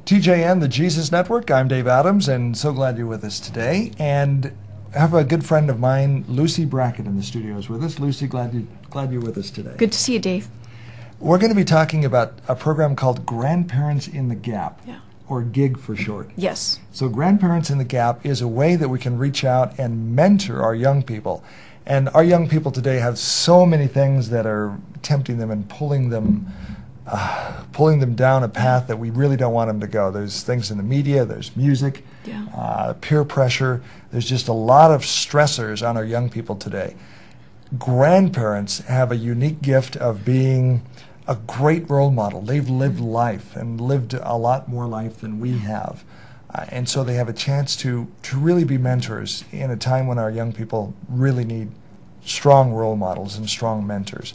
TJN The Jesus Network. I'm Dave Adams, and so glad you're with us today. And I have a good friend of mine, Lucy Brackett, in the studios with us. Lucy, glad you're with us today. Good to see you, Dave. We're going to be talking about a program called Grandparents in the Gap, or GIG for short. Yes. So Grandparents in the Gap is a way that we can reach out and mentor our young people. And our young people today have so many things that are tempting them and pulling them down a path that we really don't want them to go. There's things in the media, there's music, peer pressure. There's just a lot of stressors on our young people today. Grandparents have a unique gift of being a great role model. They've lived life and lived a lot more life than we have. And so they have a chance to really be mentors in a time when our young people really need strong role models and strong mentors.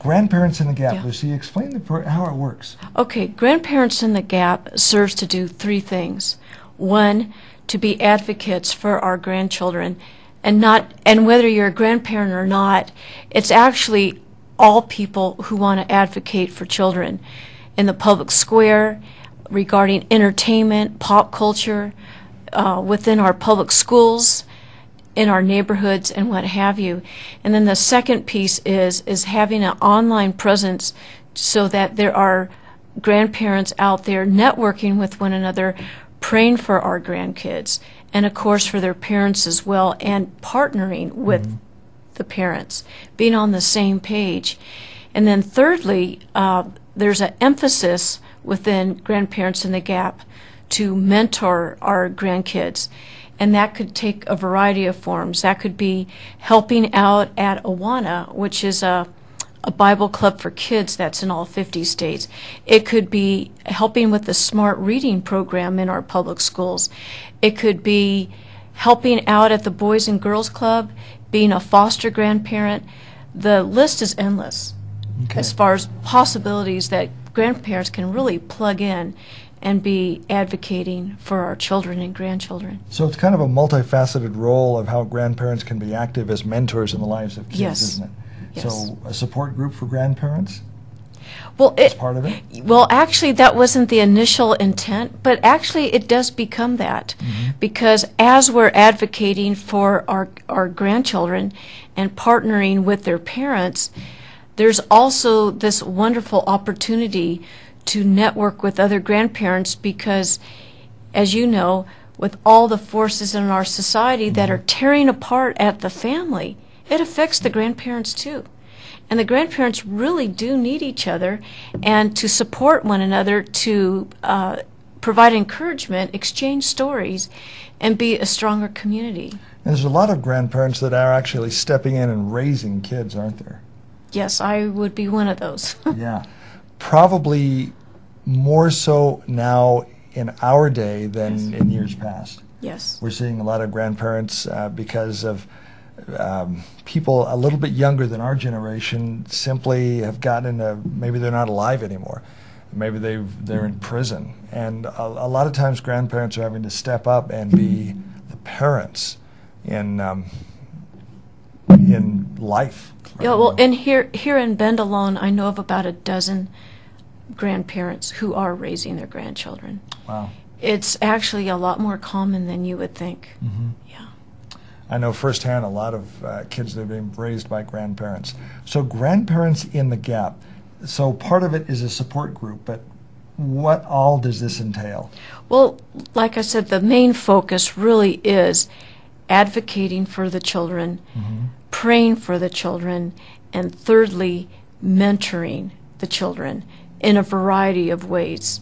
Grandparents in the Gap, Lucy, explain how it works. Okay, Grandparents in the Gap serves to do three things. One, to be advocates for our grandchildren, and whether you're a grandparent or not, it's actually all people who want to advocate for children in the public square, regarding entertainment, pop culture, within our public schools, in our neighborhoods, and what have you. And then the second piece is having an online presence so that there are grandparents out there networking with one another, praying for our grandkids, and of course for their parents as well, and partnering with the parents, being on the same page. And then thirdly, there's an emphasis within Grandparents in the Gap to mentor our grandkids. And that could take a variety of forms. That could be helping out at Awana, which is a Bible club for kids that's in all 50 states. It could be helping with the smart reading program in our public schools. It could be helping out at the Boys and Girls Club, being a foster grandparent. The list is endless as far as possibilities that grandparents can really plug in and be advocating for our children and grandchildren. So it's kind of a multifaceted role of how grandparents can be active as mentors in the lives of kids, isn't it? Yes. So a support group for grandparents? Well, is part of it? Well, actually, that wasn't the initial intent, but actually it does become that. Because as we're advocating for our grandchildren and partnering with their parents, there's also this wonderful opportunity to network with other grandparents because, as you know, with all the forces in our society that are tearing apart at the family, it affects the grandparents too. And the grandparents really do need each other and to support one another, to provide encouragement, exchange stories, and be a stronger community. And there's a lot of grandparents that are actually stepping in and raising kids, aren't there? Yes, I would be one of those. Yeah. Probably more so now in our day than in years past. Yes. We're seeing a lot of grandparents because of people a little bit younger than our generation simply have gotten into, maybe they're not alive anymore. Maybe they're in prison. And a lot of times grandparents are having to step up and be the parents in life. Yeah, well, and here in Bend alone, I know of about a dozen grandparents who are raising their grandchildren. Wow. It's actually a lot more common than you would think. Yeah. I know firsthand a lot of kids that are being raised by grandparents. So Grandparents in the Gap. So part of it is a support group, but what all does this entail? Well, like I said, the main focus really is advocating for the children, praying for the children, and thirdly, mentoring the children in a variety of ways.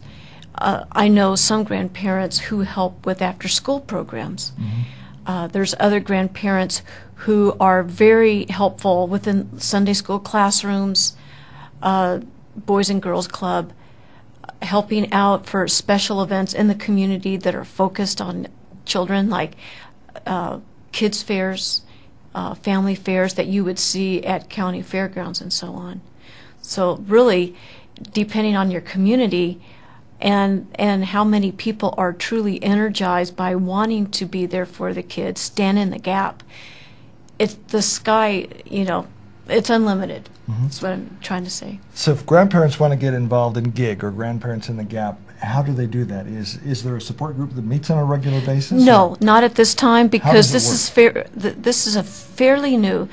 I know some grandparents who help with after-school programs. There's other grandparents who are very helpful within Sunday school classrooms, Boys and Girls Club, helping out for special events in the community that are focused on children, like kids fairs, family fairs that you would see at county fairgrounds and so on. So really, depending on your community and how many people are truly energized by wanting to be there for the kids, stand in the gap, it's the sky, it's unlimited. That's what I'm trying to say. So if grandparents want to get involved in GIG or Grandparents in the Gap, how do they do that? Is there a support group that meets on a regular basis? No, not at this time, because does it this is a fairly new.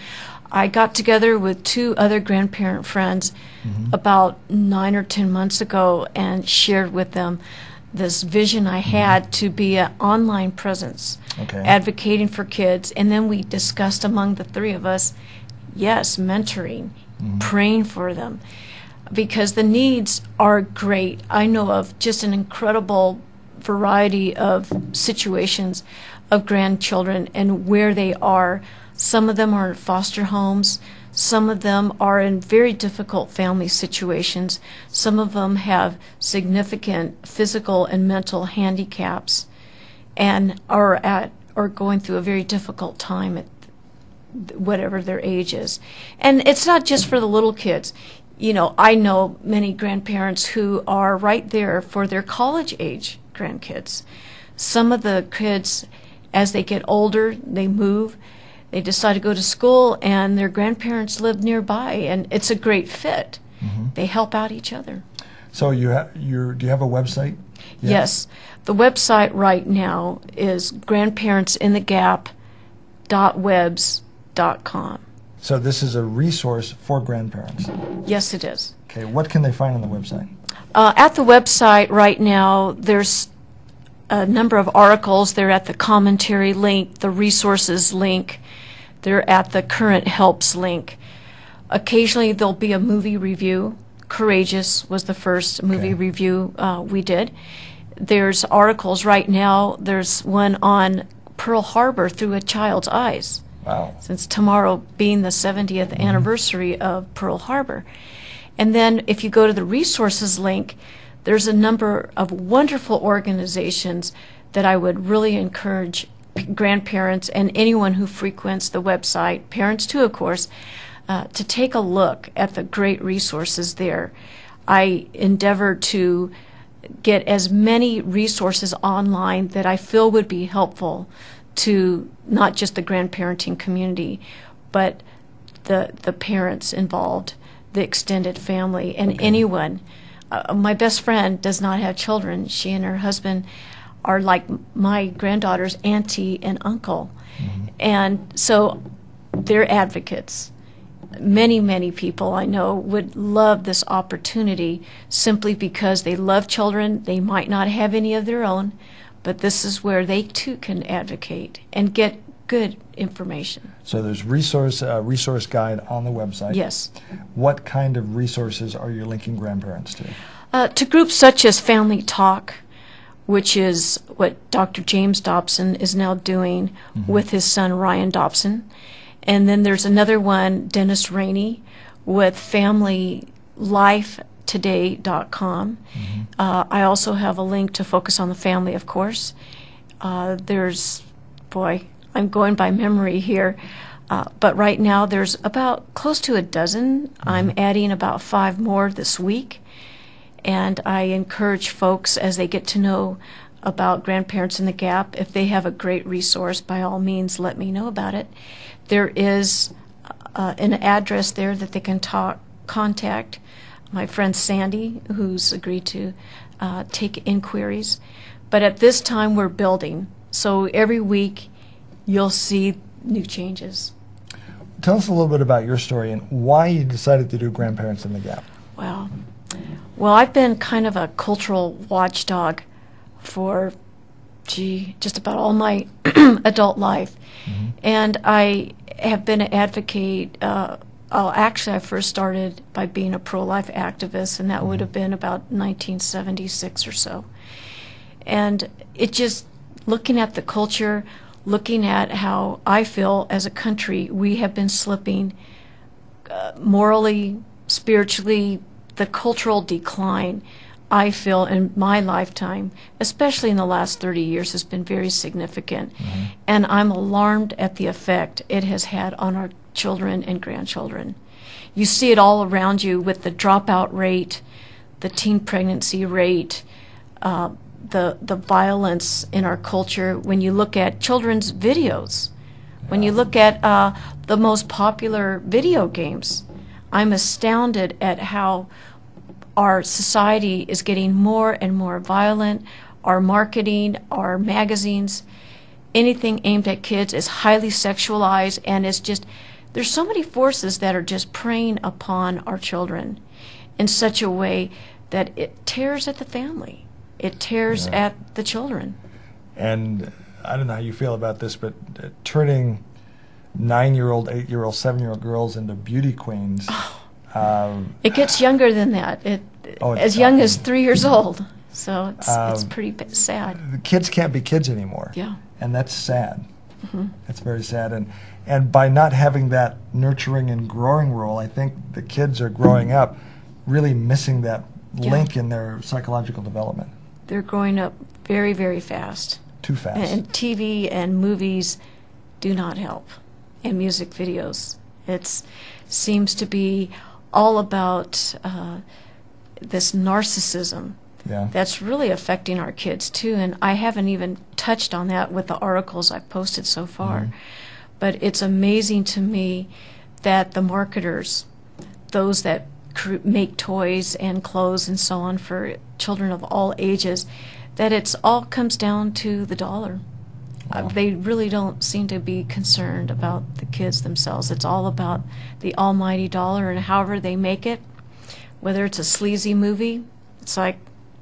I got together with 2 other grandparent friends about 9 or 10 months ago and shared with them this vision I had to be an online presence, advocating for kids. And then we discussed among the 3 of us, yes, mentoring, praying for them, because the needs are great. I know of just an incredible variety of situations of grandchildren and where they are. Some of them are in foster homes. Some of them are in very difficult family situations. Some of them have significant physical and mental handicaps and are going through a very difficult time at whatever their age is. And it's not just for the little kids. You know, I know many grandparents who are right there for their college-age grandkids. Some of the kids, as they get older, they move. They decide to go to school, and their grandparents live nearby, and it's a great fit. They help out each other. So do you have a website? Yes. The website right now is grandparentsinthegap.webs.com. So this is a resource for grandparents? Yes, it is. Okay. What can they find on the website? At the website right now, there's a number of articles. They're at the commentary link, the resources link. They're at the current helps link. Occasionally there'll be a movie review. Courageous was the first movie review we did. There's articles right now. There's one on Pearl Harbor through a child's eyes. Wow. Since tomorrow being the 70th anniversary of Pearl Harbor. And then if you go to the resources link, there's a number of wonderful organizations that I would really encourage grandparents and anyone who frequents the website, parents too, of course, to take a look at the great resources there. I endeavor to get as many resources online that I feel would be helpful to not just the grandparenting community, but the parents involved, the extended family, and anyone. My best friend does not have children. She and her husband are like my granddaughter's auntie and uncle. And so they're advocates. Many, many people I know would love this opportunity simply because they love children. They might not have any of their own, but this is where they too can advocate and get good information. So there's resource guide on the website. Yes. What kind of resources are you linking grandparents to? To groups such as Family Talk, which is what Dr. James Dobson is now doing with his son Ryan Dobson. And then there's another one, Dennis Rainey, with FamilyLifeToday.com. I also have a link to Focus on the Family, of course. There's, I'm going by memory here, but right now there's about close to a dozen. I'm adding about 5 more this week. And I encourage folks as they get to know about Grandparents in the Gap, if they have a great resource, by all means let me know about it. There is an address there that they can contact my friend Sandy, who's agreed to take inquiries. But at this time we're building, so every week you'll see new changes. Tell us a little bit about your story and why you decided to do Grandparents in the Gap. Well, I've been kind of a cultural watchdog for, just about all my adult life. And I have been an advocate. Actually, I first started by being a pro-life activist, and that would have been about 1976 or so. And it just, looking at the culture, looking at how I feel as a country, we have been slipping morally, spiritually, the cultural decline, I feel, in my lifetime, especially in the last 30 years, has been very significant. And I'm alarmed at the effect it has had on our children and grandchildren. You see it all around you with the dropout rate, the teen pregnancy rate, the violence in our culture. When you look at children's videos, when you look at the most popular video games, I'm astounded at how our society is getting more and more violent. Our marketing, our magazines, anything aimed at kids is highly sexualized, and it's just, there's so many forces that are just preying upon our children in such a way that it tears at the family. It tears at the children. And I don't know how you feel about this, but turning 9-year-old, 8-year-old, 7-year-old girls into beauty queens. It gets younger than that. As young as 3 years old. So it's pretty sad. The kids can't be kids anymore. Yeah. And that's sad. It's very sad. And by not having that nurturing and growing role, I think the kids are growing up really missing that link in their psychological development. They're growing up very, very fast. Too fast. And TV and movies do not help. And music videos. It seems to be all about this narcissism. Yeah. That's really affecting our kids too, and I haven't even touched on that with the articles I've posted so far. But it's amazing to me that the marketers, those that make toys and clothes and so on for children of all ages, that it's all comes down to the dollar. They really don't seem to be concerned about the kids themselves. It's all about the almighty dollar, and however they make it, whether it's a sleazy movie, it's like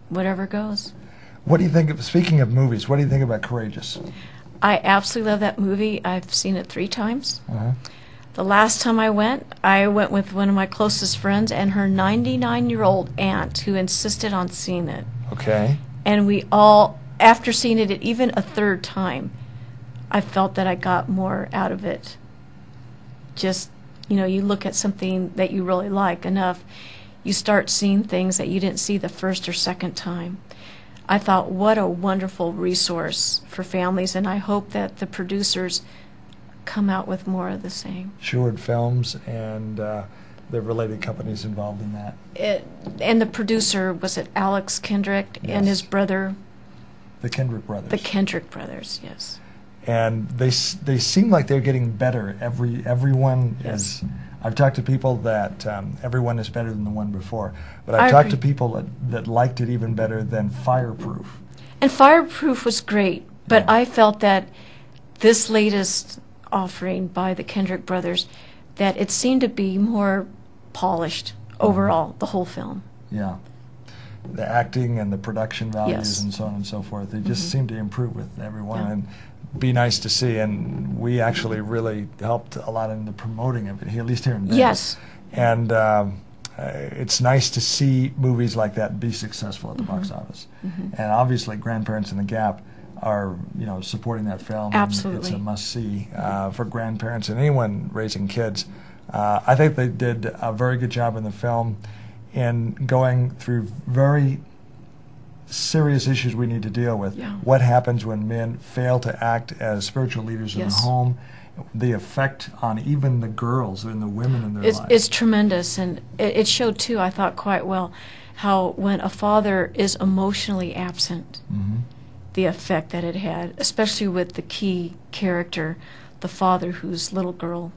whatever goes. What do you think of, speaking of movies, what do you think about Courageous? I absolutely love that movie. I've seen it 3 times. The last time I went with one of my closest friends and her 99-year-old aunt who insisted on seeing it. Okay. And we all, after seeing it even a 3rd time, I felt that I got more out of it. Just, you look at something that you really like enough, you start seeing things that you didn't see the 1st or 2nd time. I thought, what a wonderful resource for families, and I hope that the producers come out with more of the same. Sherwood Films and the related companies involved in that. And the producer, was it Alex Kendrick and his brother? The Kendrick brothers. The Kendrick brothers, yes. And they seem like they're getting better. Everyone is. I've talked to people that everyone is better than the one before, but I've talked to people that liked it even better than Fireproof. And Fireproof was great, but I felt that this latest offering by the Kendrick brothers, that it seemed to be more polished overall, the whole film. Yeah. The acting and the production values and so on and so forth, they just seem to improve with everyone. And be nice to see, and we actually really helped a lot in the promoting of it, at least here in Denver. Yes. And it's nice to see movies like that be successful at the box office. And obviously, Grandparents in the Gap are supporting that film. Absolutely. It's a must-see for grandparents and anyone raising kids. I think they did a very good job in the film in going through very serious issues we need to deal with. What happens when men fail to act as spiritual leaders in the home, the effect on even the girls and the women in their lives. It's tremendous, and it showed too, I thought, quite well, how when a father is emotionally absent, the effect that it had, especially with the key character, the father whose little girl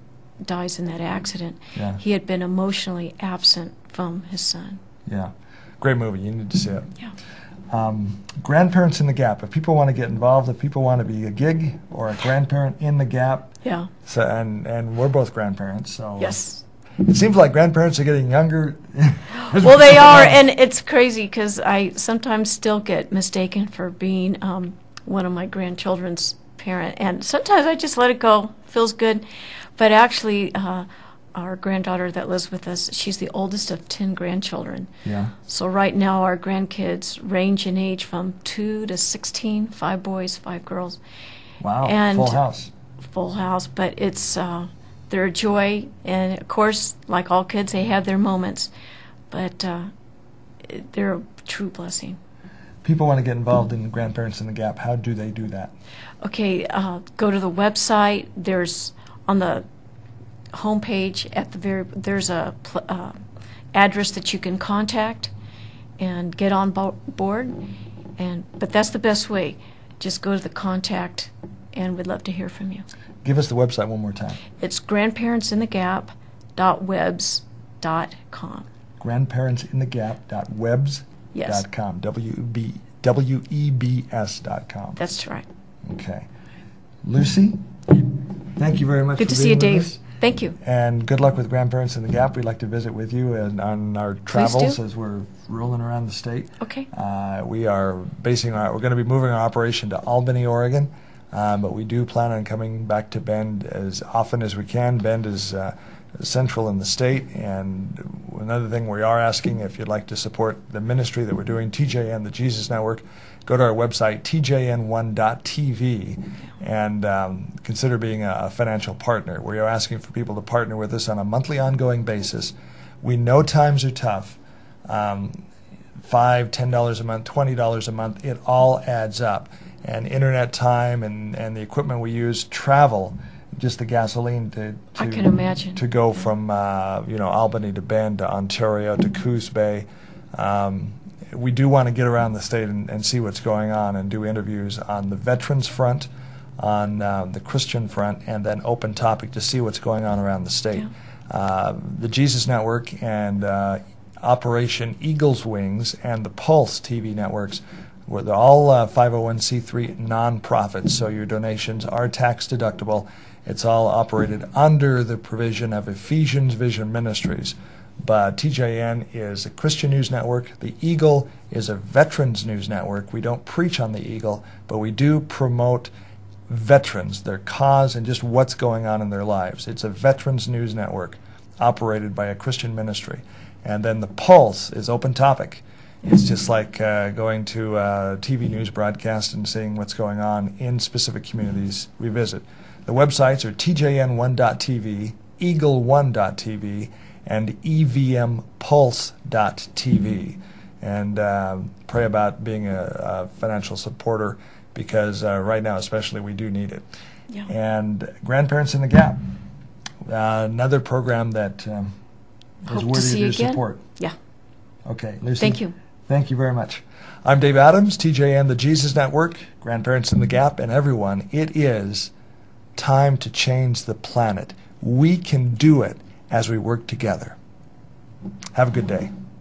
dies in that accident. He had been emotionally absent from his son. Great movie. You need to see it. Grandparents in the Gap. If people want to get involved, if people want to be a gig or a grandparent in the Gap. So, and we're both grandparents, so. It seems like grandparents are getting younger. Well, they are, and it's crazy because I sometimes still get mistaken for being one of my grandchildren's parent, and sometimes I just let it go. Feels good. But actually, our granddaughter that lives with us, she's the oldest of 10 grandchildren. So right now our grandkids range in age from 2 to 16, 5 boys, 5 girls. Wow, and full house. Full house, but it's they're a joy, and of course, like all kids, they have their moments, but they're a true blessing. People want to get involved in Grandparents in the Gap. How do they do that? Okay, go to the website. There's on the homepage at the there's a address that you can contact and get on board, but that's the best way. Just go to the contact, and we'd love to hear from you. Give us the website one more time. It's grandparentsinthegap.webs.com. grandparentsinthegap.webs.com. WEBS.com. That's right. Okay. Lucy, thank you very much Good for to see you, being with Dave. us. Thank you. And good luck with Grandparents in the Gap. We'd like to visit with you on our travels do. as we're rolling around the state. Okay. We're going to be moving our operation to Albany, Oregon, but we do plan on coming back to Bend as often as we can. Bend is central in the state, and another thing we are asking, if you'd like to support the ministry that we're doing, TJN The Jesus Network, go to our website, tjn1.tv, and consider being a financial partner. We are asking for people to partner with us on a monthly ongoing basis. We know times are tough. $5, $10 a month, $20 a month, it all adds up. And internet time and the equipment we use, travel, just the gasoline I can imagine. to go from Albany to Bend to Ontario to Coos Bay. We do want to get around the state and see what's going on and do interviews on the veterans front, on the Christian front, and then open topic to see what's going on around the state. Yeah. The Jesus Network and Operation Eagle's Wings and the Pulse TV networks, they're all 501c3 nonprofits, so your donations are tax deductible. It's all operated under the provision of Ephesians Vision Ministries. But TJN is a Christian news network. The Eagle is a veterans news network. We don't preach on the Eagle, but we do promote veterans, their cause, and just what's going on in their lives. It's a veterans news network operated by a Christian ministry. And then the Pulse is open topic. It's just like going to a TV news broadcast and seeing what's going on in specific communities we visit. The websites are tjn1.tv, eagle1.tv, and evmpulse.tv. And pray about being a financial supporter, because right now especially we do need it. Yeah. And Grandparents in the Gap, another program that is Hope to worthy see of you your again. support. Yeah. Okay, Lucy. Thank you. Thank you very much. I'm Dave Adams, TJN The Jesus Network, Grandparents in the Gap, and everyone. It is time to change the planet. We can do it as we work together. Have a good day.